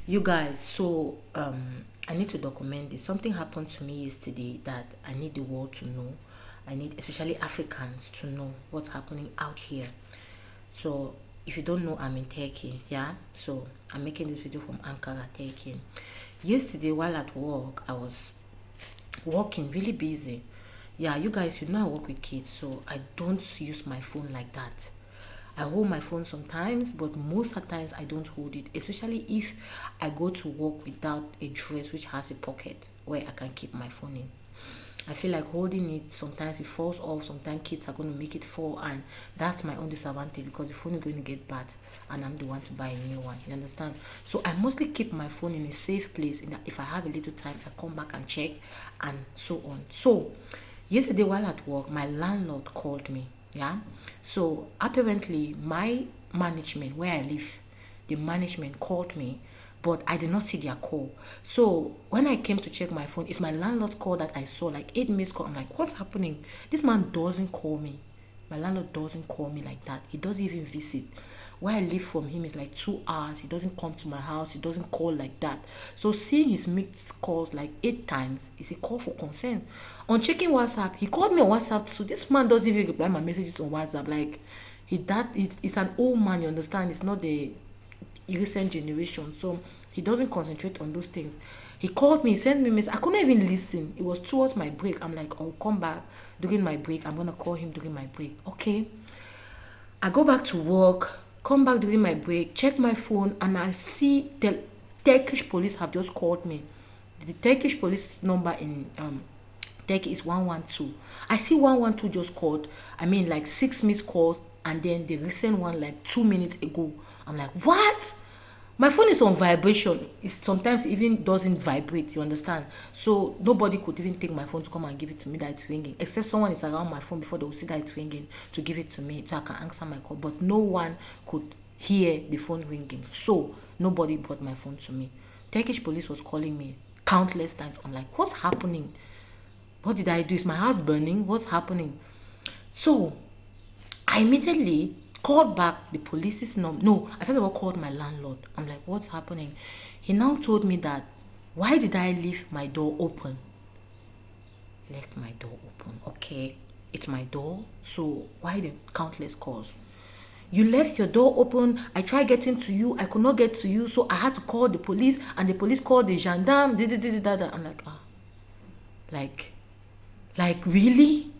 You guys, so I need to document this. Something happened to me yesterday that I need the world to know. I need especially Africans to know what's happening out here. So if you don't know, I'm in Turkey, yeah. So I'm making this video from Ankara, Turkey. Yesterday while at work, I was working really busy. Yeah, you guys, you know I work with kids, so I don't use my phone like that. I hold my phone sometimes, but most of the times I don't hold it, especially if I go to work without a dress which has a pocket where I can keep my phone in. I feel like holding it, sometimes it falls off, sometimes kids are going to make it fall, and that's my own disadvantage because the phone is going to get bad and I'm the one to buy a new one. You understand? So I mostly keep my phone in a safe place. In that if I have a little time, I come back and check and so on. So yesterday while at work, my landlord called me. Yeah. So apparently my management where I live, the management called me, but I did not see their call. So when I came to check my phone, it's my landlord's call that I saw, like 8 missed call. I'm like, what's happening? This man doesn't call me. My landlord doesn't call me like that. He doesn't even visit. Where I live from him is like 2 hours. He doesn't come to my house. He doesn't call like that. So seeing his missed calls like 8 times is a call for concern. On checking WhatsApp, he called me on WhatsApp. So this man doesn't even reply my messages on WhatsApp. Like it's an old man. You understand? It's not the recent generation, so he doesn't concentrate on those things. He called me, he sent me message. I couldn't even listen. It was towards my break. I'm like, I'll come back during my break. I'm gonna call him during my break. Okay. I go back to work, come back during my break, check my phone, and I see the Turkish police have just called me. The Turkish police number in Turkey is 112. I see 112 just called. I mean, like 6 missed calls, and then the recent one like 2 minutes ago. I'm like, what? My phone is on vibration. It sometimes even doesn't vibrate, you understand? So nobody could even take my phone to come and give it to me that it's ringing, except someone is around my phone before they will see that it's ringing to give it to me so I can answer my call. But no one could hear the phone ringing. So nobody brought my phone to me. Turkish police was calling me countless times. I'm like, what's happening? What did I do? Is my house burning? What's happening? So I immediately called back the police's number. No, I first of all called my landlord. I'm like, what's happening? He now told me that, why did I leave my door open? Left my door open. Okay, it's my door. So why the countless calls? You left your door open. I tried getting to you. I could not get to you. So I had to call the police, and the police called the gendarme. This, that. I'm like, like, really?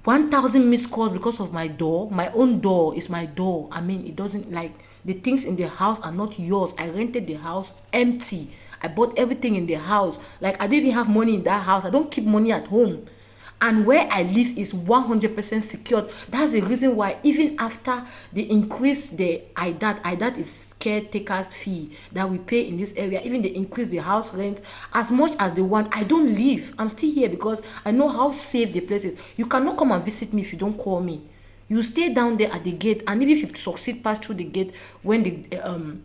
1,000 missed calls because of my door. My own door is my door. I mean, it doesn't, like, the things in the house are not yours. I rented the house empty. I bought everything in the house. Like, I don't even have money in that house. I don't keep money at home. And where I live is 100% secured. That's the reason why even after they increase the IDAT is caretaker's fee that we pay in this area, even they increase the house rent as much as they want, I don't leave. I'm still here because I know how safe the place is. You cannot come and visit me if you don't call me. You stay down there at the gate, and even if you succeed pass through the gate, when the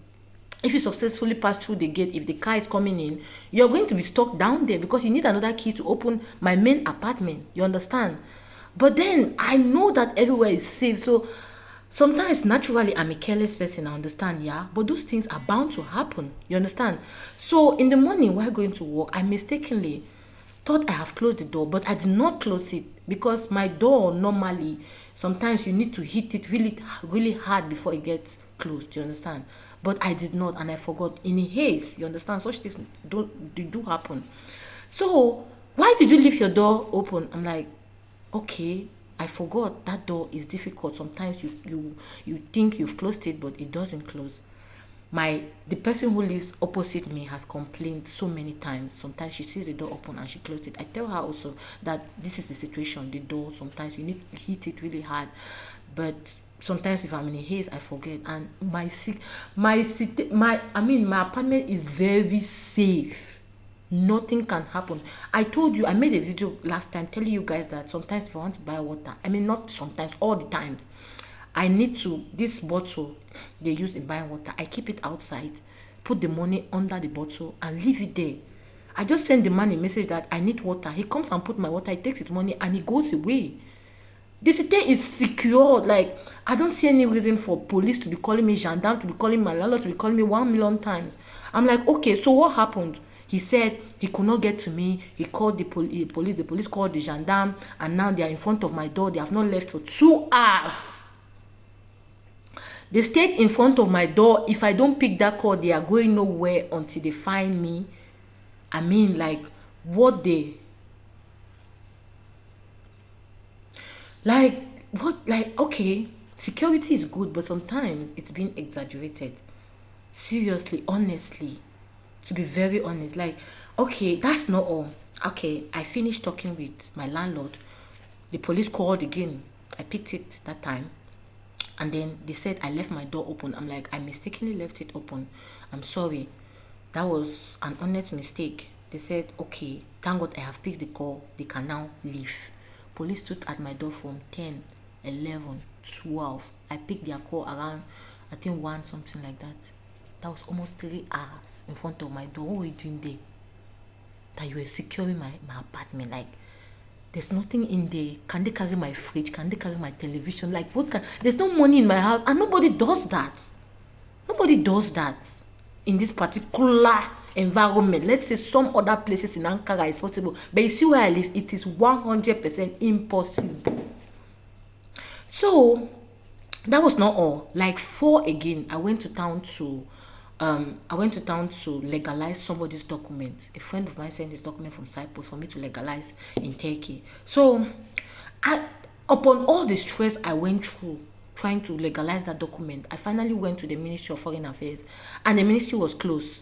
if you successfully pass through the gate, if the car is coming in, you're going to be stuck down there because you need another key to open my main apartment. You understand? But then I know that everywhere is safe. So sometimes naturally I'm a careless person, I understand, yeah. But those things are bound to happen. You understand? So in the morning while going to work, I mistakenly thought I have closed the door, but I did not close it because my door normally sometimes you need to hit it really hard before it gets closed. You understand? But I did not, and I forgot in a haste. You understand? Such things they do happen. So why did you leave your door open? I'm like, okay, I forgot that door is difficult. Sometimes you think you've closed it, but it doesn't close. The person who lives opposite me has complained so many times. Sometimes she sees the door open and she closed it. I tell her also that this is the situation. The door, sometimes you need to hit it really hard, but sometimes if I'm in a haze I forget. And my apartment is very safe. Nothing can happen. I told you, I made a video last time telling you guys that sometimes if I want to buy water, I mean not sometimes, all the time, I need to, this bottle they use in buying water, I keep it outside, put the money under the bottle and leave it there. I just send the man a message that I need water. He comes and put my water, he takes his money and he goes away. The city is secure. Like, I don't see any reason for police to be calling me, gendarme to be calling my landlord to be calling me 1 million times. I'm like, okay, so what happened? He said he could not get to me. He called the police. The police called the gendarme, and now they are in front of my door. They have not left for 2 hours. They stayed in front of my door. If I don't pick that call, they are going nowhere until they find me. I mean, like, what they like, what, like, okay, security is good, but sometimes it's been exaggerated. Seriously, honestly, to be very honest, like, okay, that's not all. Okay, I finished talking with my landlord. The police called again. I picked it that time. And then they said I left my door open. I'm like, I mistakenly left it open. I'm sorry. That was an honest mistake. They said, okay, thank God I have picked the call. They can now leave. Police stood at my door from 10, 11, 12. I picked their call around, I think 1, something like that. That was almost 3 hours in front of my door. What were you doing there? That you were securing my apartment. Like, there's nothing in there. Can they carry my fridge? Can they carry my television? Like, what can... There's no money in my house, and nobody does that. Nobody does that in this particular environment. Let's say some other places in Ankara is possible, but you see where I live, it is 100% impossible. So that was not all. Like 4 again, I went to town to legalize somebody's document. A friend of mine sent this document from Cyprus for me to legalize in Turkey. So upon all the stress I went through trying to legalize that document, I finally went to the Ministry of Foreign Affairs, and the ministry was closed.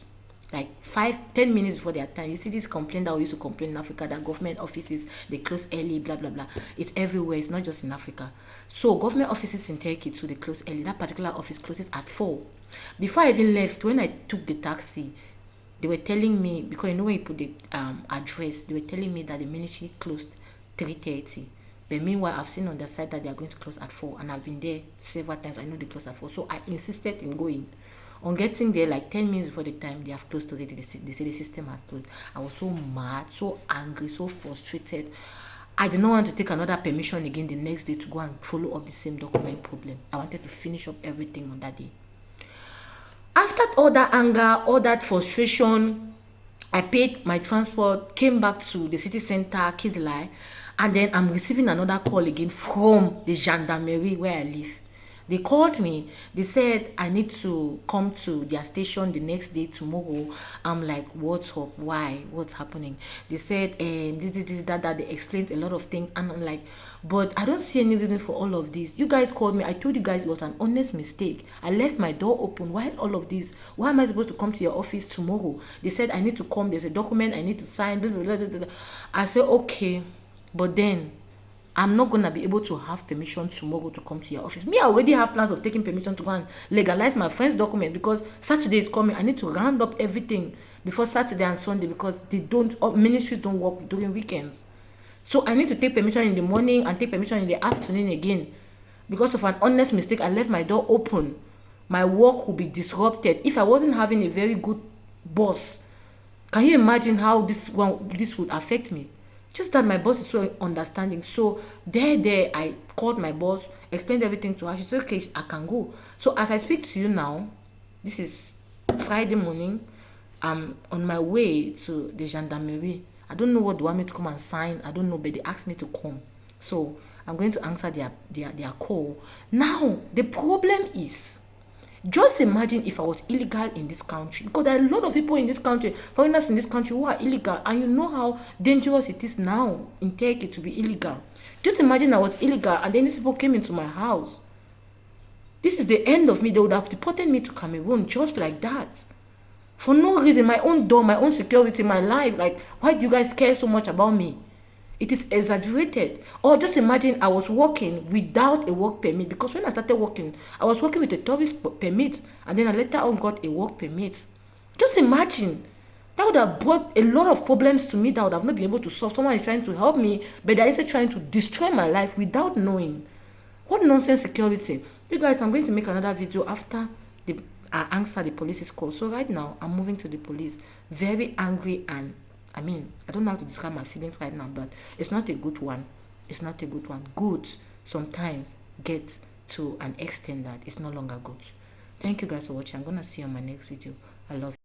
Like 5-10 minutes before their time. You see this complaint that we used to complain in Africa, that government offices, they close early, blah blah blah. It's everywhere. It's not just in Africa. So government offices in Turkey too, they close early. That particular office closes at 4. Before I even left, when I took the taxi, they were telling me, because you know when you put the address, they were telling me that the ministry closed 3:30. But meanwhile, I've seen on the side that they are going to close at 4, and I've been there several times. I know they close at 4, so I insisted in going. On getting there, like 10 minutes before the time, they have closed already. They say the system has closed. I was so mad, so angry, so frustrated. I did not want to take another permission again the next day to go and follow up the same document problem. I wanted to finish up everything on that day. After all that anger, all that frustration, I paid my transport, came back to the city center, Kizilai, and then I'm receiving another call again from the gendarmerie where I live. They called me. They said I need to come to their station the next day, tomorrow. I'm like, what's up? Why? What's happening? They said, this, that. They explained a lot of things. And I'm like, but I don't see any reason for all of this. You guys called me. I told you guys it was an honest mistake. I left my door open. Why all of this? Why am I supposed to come to your office tomorrow? They said I need to come. There's a document I need to sign. Blah, blah, blah, blah. I said, okay. But then I'm not going to be able to have permission tomorrow to come to your office. Me, I already have plans of taking permission to go and legalize my friend's document, because Saturday is coming. I need to round up everything before Saturday and Sunday, because ministries don't work during weekends. So I need to take permission in the morning and take permission in the afternoon again. Because of an honest mistake, I left my door open. My work will be disrupted. If I wasn't having a very good boss, can you imagine how this would affect me? Just that my boss is so understanding. So there, I called my boss, explained everything to her. She said, okay, I can go. So as I speak to you now, this is Friday morning. I'm on my way to the gendarmerie. I don't know what they want me to come and sign. I don't know, but they asked me to come. So I'm going to answer their call. Now, the problem is, just imagine if I was illegal in this country, because there are a lot of people in this country, foreigners in this country, who are illegal, and you know how dangerous it is now in Turkey to be illegal. Just imagine I was illegal and then these people came into my house. This is the end of me. They would have deported me to Cameroon just like that. For no reason. My own door, my own security, my life. Like, why do you guys care so much about me? It is exaggerated. Or just imagine I was working without a work permit, because when I started working, I was working with a tourist permit, and then I later on got a work permit. Just imagine. That would have brought a lot of problems to me that I would have not been able to solve. Someone is trying to help me, but they're also trying to destroy my life without knowing. What nonsense security. You guys, I'm going to make another video after I answer the police's call. So right now, I'm moving to the police. Very angry, and I don't know how to describe my feelings right now, but it's not a good one. It's not a good one. Good. sometimes get to an extent that it's no longer good. Thank you guys for watching. I'm gonna see you on my next video. I love you.